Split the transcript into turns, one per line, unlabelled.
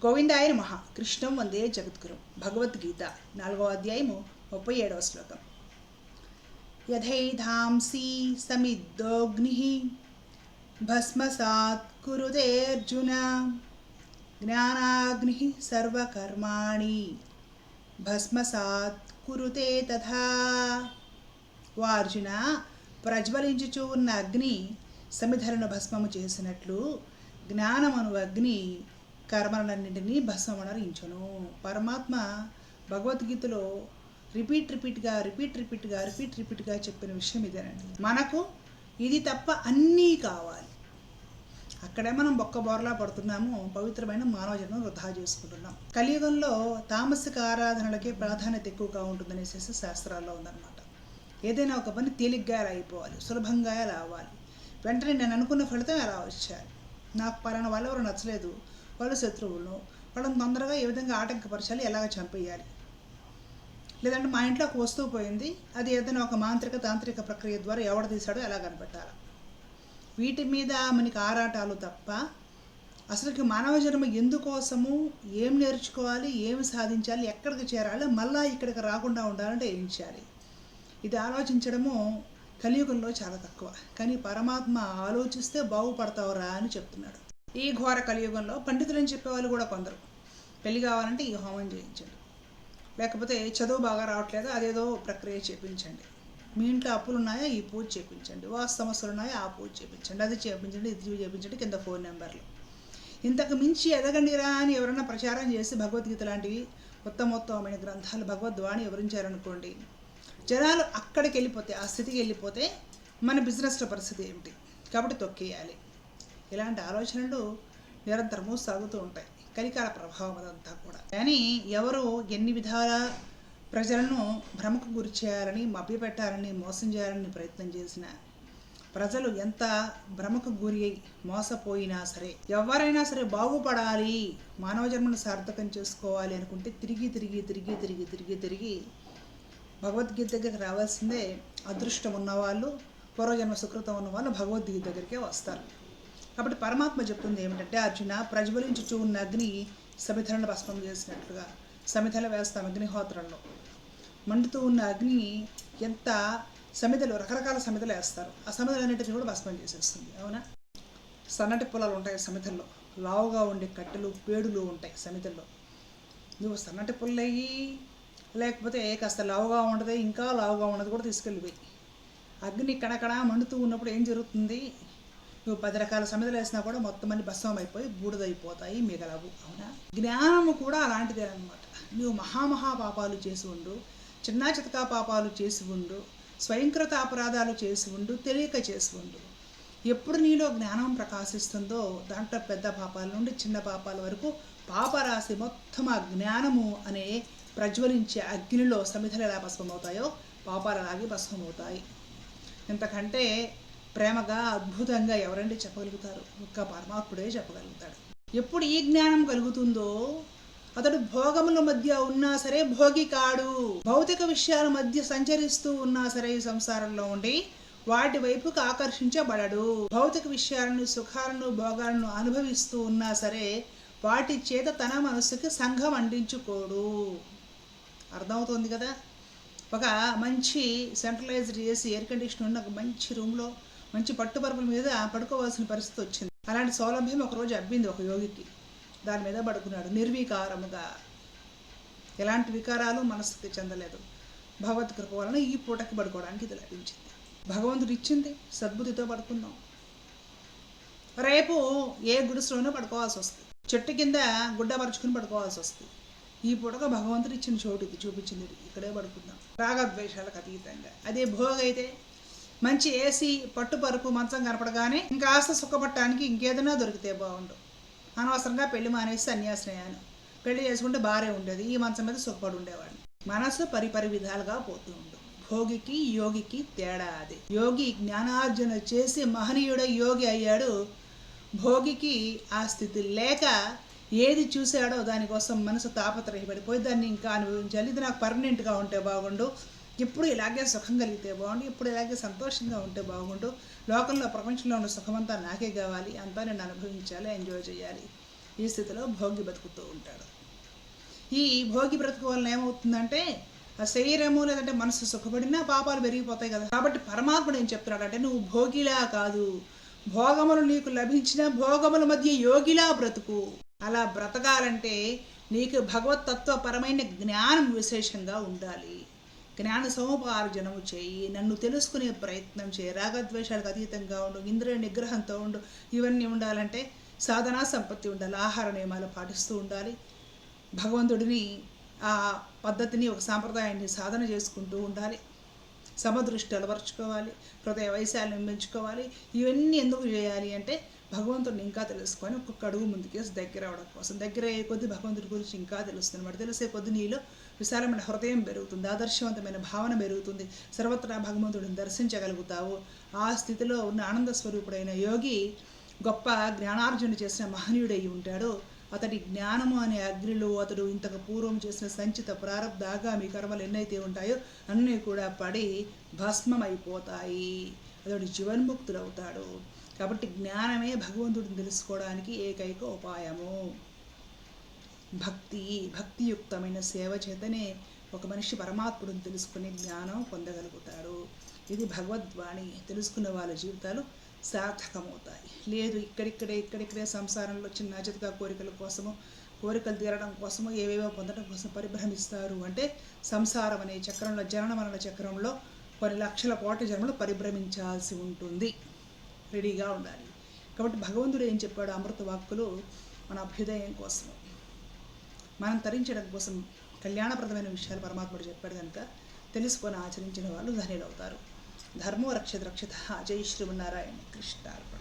గోవిందాయ నమః. కృష్ణం వందే జగద్గురు. భగవద్గీత 4వ అధ్యాయము 37వ శ్లోకం. యథైధాంసి సమిద్దోగ్నిః భస్మసాత్ కురుతే అర్జున జ్ఞానాగ్నిః సర్వకర్మాణి భస్మసాత్ కురుతే తథా. ఓ అర్జున, ప్రజ్వలించుచూ ఉన్న అగ్ని సమిధలను భస్మము చేసినట్లు జ్ఞానమను అగ్ని కర్మలన్నింటినీ భస్మమనరించును. పరమాత్మ భగవద్గీతలో రిపీట్గా చెప్పిన విషయం ఇదేనండి. మనకు ఇది తప్ప అన్నీ కావాలి. అక్కడే మనం బొక్కబోరలా పడుతున్నాము, పవిత్రమైన మానవ జన్మను వృధా చేసుకుంటున్నాం. కలియుగంలో తామసిక ఆరాధనలకే ప్రాధాన్యత ఎక్కువగా ఉంటుందనేసి శాస్త్రాల్లో ఉందన్నమాట. ఏదైనా ఒక పని తేలిగ్గా అయిపోవాలి, సులభంగా రావాలి, వెంటనే నేను అనుకున్న ఫలితం ఎలా వచ్చాయి. నాకు పలానా వాళ్ళు ఎవరు నచ్చలేదు, వాళ్ళు శత్రువులను, వాళ్ళని తొందరగా ఏ విధంగా ఆటంకపరచాలి, ఎలాగ చంపేయాలి. లేదంటే మా ఇంట్లో ఒక వస్తువు పోయింది, అది ఏదైనా ఒక తాంత్రిక ప్రక్రియ ద్వారా ఎవడ తీశాడో ఎలా కనిపెట్టాలి. వీటి మీద మనకి ఆరాటాలు తప్ప అసలుకి మానవ జన్మ ఎందుకోసము, ఏం నేర్చుకోవాలి, ఏమి సాధించాలి, ఎక్కడికి చేరాలి, మళ్ళా ఇక్కడికి రాకుండా ఉండాలంటే ఏం చేయాలి, ఇది ఆలోచించడము కలియుగంలో చాలా తక్కువ. కానీ పరమాత్మ ఆలోచిస్తే బాగుపడతావురా అని చెప్తున్నాడు. ఈ ఘోర కలియుగంలో పండితులని చెప్పేవాళ్ళు కూడా కొందరు, పెళ్లి కావాలంటే ఈ హోమం చేయించండి, లేకపోతే చదువు బాగా రావట్లేదు అదేదో ప్రక్రియ చేయించండి, మీ ఇంట్లో అప్పులు ఉన్నాయా ఈ పూజ చేయించండి, వాస్తు సమస్యలు ఉన్నాయా ఆ పూజ చేయించండి, అది చేయించండి ఇది చేయించండి, కింద ఫోన్ నెంబర్లు. ఇంతకు మించి ఎదగండిరా అని ఎవరైనా ప్రచారం చేసి భగవద్గీత లాంటివి ఉత్తమోత్తమైన గ్రంథాలు భగవద్వాణి వివరించారనుకోండి, జనాలు అక్కడికి వెళ్ళిపోతే, ఆ స్థితికి వెళ్ళిపోతే మన బిజినెస్ల పరిస్థితి ఏమిటి. కాబట్టి తొక్కేయాలి. ఇలాంటి ఆలోచనలు నిరంతరము సాగుతూ ఉంటాయి. కలికాల ప్రభావం అదంతా కూడా. కానీ ఎవరు ఎన్ని విధాల ప్రజలను భ్రమకు గురి చేయాలని, మభ్యపెట్టాలని, మోసం చేయాలని ప్రయత్నం చేసిన ప్రజలు ఎంత భ్రమకు గురి అయి మోసపోయినా సరే, ఎవరైనా సరే బాగుపడాలి, మానవ జన్మను సార్థకం చేసుకోవాలి అనుకుంటే తిరిగి భగవద్గీత దగ్గరికి రావాల్సిందే. అదృష్టం ఉన్నవాళ్ళు, పూర్వజన్మ సుకృతం ఉన్నవాళ్ళు భగవద్గీత దగ్గరికే వస్తారు. కాబట్టి పరమాత్మ చెప్తుంది ఏమిటంటే, అర్జున, ప్రజ్వలించుచూ ఉన్న అగ్ని సమిధలను భస్మం చేసినట్లుగా సమిధలు వేస్తాం. అగ్నిహోత్రంలో మండుతూ ఉన్న అగ్ని ఎంత సమిధలు, రకరకాల సమిధలు వేస్తారు. ఆ సమిధలన్నింటినీ కూడా భస్మం చేసేస్తుంది. అవునా? సన్నటి పొలాలు ఉంటాయి సమిధల్లో, లావుగా ఉండే కట్టెలు, పేడులు ఉంటాయి సమిధల్లో. నువ్వు సన్నటి పుల్లయ్యి, లేకపోతే కాస్త లావుగా ఉండదు, ఇంకా లావుగా ఉన్నది కూడా తీసుకెళ్ళిపోయి అగ్ని కణకణ మండుతూ ఉన్నప్పుడు ఏం జరుగుతుంది? నువ్వు 10 రకాల సమిధలు వేసినా కూడా మొత్తం అన్ని భస్మం అయిపోయి బూడిదైపోతాయి, మిగలవు. అవునా? జ్ఞానము కూడా అలాంటిదేనమాట. నువ్వు మహామహా పాపాలు చేసి ఉండు, చిన్నా చితకా పాపాలు చేసి ఉండు, స్వయంకృత అపరాధాలు చేసి ఉండు, తెలియక చేసి ఉండు. ఎప్పుడు నీలో జ్ఞానం ప్రకాశిస్తుందో దాంట్లో పెద్ద పాపాల నుండి చిన్న పాపాల వరకు పాపరాశి మొత్తం ఆ జ్ఞానము అనే ప్రజ్వలించే అగ్నిలో సమిధలు ఎలా భస్మమవుతాయో పాపాలు అలాగే భస్మమవుతాయి. ఇంతకంటే ప్రేమగా, అద్భుతంగా ఎవరండి చెప్పగలుగుతారు? ఒక్క పరమాత్ముడే చెప్పగలుగుతాడు. ఎప్పుడు ఈ జ్ఞానం కలుగుతుందో అతడు భోగముల మధ్య ఉన్నా సరే భోగి కాడు. భౌతిక విషయాల మధ్య సంచరిస్తూ ఉన్నా సరే ఈ సంసారంలో ఉండి వాటి వైపుకు ఆకర్షించబడడు. భౌతిక విషయాలను, సుఖాలను, భోగాలను అనుభవిస్తూ ఉన్నా సరే వాటి చేత తన మనసుకి సంఘం అందించుకోడు. అర్థమవుతుంది కదా? ఒక మంచి సెంట్రలైజ్డ్ చేసి ఎయిర్ కండిషన్ ఉన్న ఒక మంచి రూమ్లో మంచి పట్టుపరుపుల మీద పడుకోవాల్సిన పరిస్థితి వచ్చింది. అలాంటి సౌలభ్యం ఒకరోజు అబ్బింది ఒక యోగికి. దాని మీద పడుకున్నాడు నిర్వికారముగా. ఎలాంటి వికారాలు మనసుకి చెందలేదు. భగవత్ కృప వలన ఈ పూటకి పడుకోవడానికి ఇది లభించింది. భగవంతుడు ఇచ్చింది, సద్బుద్ధితో పడుకుందాం. రేపు ఏ గుడిసెలోనో పడుకోవాల్సి వస్తుంది, చెట్టు కింద గుడ్డ పరుచుకుని పడుకోవాల్సి వస్తుంది. ఈ పూటగా భగవంతుడు ఇచ్చిన చోటు ఇది, చూపించింది, ఇక్కడే పడుకుందాం. రాగద్వేషాలకు అతీతంగా. అదే భోగ అయితే మంచి ఏసీ, పట్టుపరుపు, మంచం కనపడగానే ఇంకా ఆస్త సుఖపట్టడానికి ఇంకేదైనా దొరికితే బాగుండు. అనవసరంగా పెళ్లి మానేసి సన్యాసనయాను పెళ్లి చేసుకుంటే బారే ఉండేది, ఈ మంచం మీద సుఖపడి ఉండేవాడిని. మనసు పరిపరి విధాలుగా పోతూ ఉండు. భోగికి యోగికి తేడా అది. యోగి జ్ఞానార్జన చేసి మహనీయుడ యోగి అయ్యాడు. భోగికి ఆ స్థితి లేక ఏది చూశాడో దానికోసం మనసు తాపత్రయపడిపోయి దాన్ని ఇంకా అనుభవించాలి. ఇది నాకు పర్మనెంట్గా ఉంటే బాగుండు, ఇప్పుడు ఇలాగే సుఖం కలిగితే బాగుండు, ఇప్పుడు ఇలాగే సంతోషంగా ఉంటే బాగుండు, లోకంలో ప్రపంచంలో ఉన్న సుఖమంతా నాకే కావాలి, అంతా నేను అనుభవించాలి, ఎంజాయ్ చేయాలి ఈ స్థితిలో భోగి బతుకుతూ ఉంటాడు. ఈ భోగి బ్రతుకు వలన ఏమవుతుందంటే ఆ శరీరము లేదంటే మనసు సుఖపడినా పాపాలు పెరిగిపోతాయి కదా. కాబట్టి పరమాత్ముడు ఏం చెప్తున్నాడు అంటే నువ్వు భోగిలా కాదు, భోగములు నీకు లభించిన భోగముల మధ్య యోగిలా బ్రతుకు. అలా బ్రతకాలంటే నీకు భగవతత్వపరమైన జ్ఞానం విశేషంగా ఉండాలి. జ్ఞాన సముపార్జనము చేయి, నన్ను తెలుసుకునే ప్రయత్నం చేయి, రాగద్వేషాలకు అతీతంగా ఉండు, ఇంద్రియ నిగ్రహంతో ఉండు. ఇవన్నీ ఉండాలంటే సాధనా సంపత్తి ఉండాలి, ఆహార నియమాలు పాటిస్తూ ఉండాలి, భగవంతుడిని ఆ పద్ధతిని ఒక సాంప్రదాయాన్ని సాధన చేసుకుంటూ ఉండాలి, సమదృష్టి అలవర్చుకోవాలి, హృదయ వైశాల్యం పెంచుకోవాలి. ఇవన్నీ ఎందుకు చేయాలి అంటే భగవంతుడిని ఇంకా తెలుసుకొని ఒక్కొక్క అడుగు ముందుకేసి దగ్గర అవడం కోసం. దగ్గర అయ్యే కొద్దీ భగవంతుడి గురించి ఇంకా తెలుస్తుంది అన్నమాట. తెలిసే కొద్దీ నీలో విశాలమైన హృదయం పెరుగుతుంది, ఆదర్శవంతమైన భావన పెరుగుతుంది, సర్వత్రా భగవంతుడిని దర్శించగలుగుతావు. ఆ స్థితిలో ఉన్న ఆనంద స్వరూపుడైన యోగి గొప్ప జ్ఞానార్జున చేసిన మహనీయుడై ఉంటాడు. అతడి జ్ఞానము అనే అగ్నిలో అతడు ఇంతకు పూర్వం చేసిన సంచిత ప్రారబ్ధ ఆగామి కర్మలు ఎన్నైతే ఉంటాయో అన్నీ కూడా పడి భస్మమైపోతాయి. అతడు జీవన్ముక్తుడవుతాడు. కాబట్టి జ్ఞానమే భగవంతుడిని తెలుసుకోవడానికి ఏకైక ఉపాయము. భక్తియుక్తమైన సేవ చేతనే ఒక మనిషి పరమాత్ముడిని తెలుసుకునే జ్ఞానం పొందగలుగుతాడు. ఇది భగవద్వాణి. తెలుసుకున్న వాళ్ళ జీవితాలు సార్థకమవుతాయి. లేదు ఇక్కడిక్కడే సంసారంలో చిన్న చితక కోరికలు తీరడం కోసము ఏవేవో పొందడం కోసం పరిభ్రమిస్తారు అంటే సంసారం అనే చక్రంలో, జనన మరణ చక్రంలో కొన్ని లక్షల కోట్ల జన్మలు పరిభ్రమించాల్సి ఉంటుంది. రెడీగా ఉండాలి. కాబట్టి భగవంతుడు ఏం చెప్పాడు? అమృత వాక్కులు మన అభ్యుదయం కోసము, మనం తరించడం కోసం కళ్యాణప్రదమైన విషయాలు పరమాత్ముడు చెప్పాడు కనుక తెలుసుకొని ఆచరించిన వాళ్ళు ధన్యులవుతారు. ధర్మో రక్షిత రక్షిత. జై శ్రీమన్నారాయణ. కృష్ణార్పణ.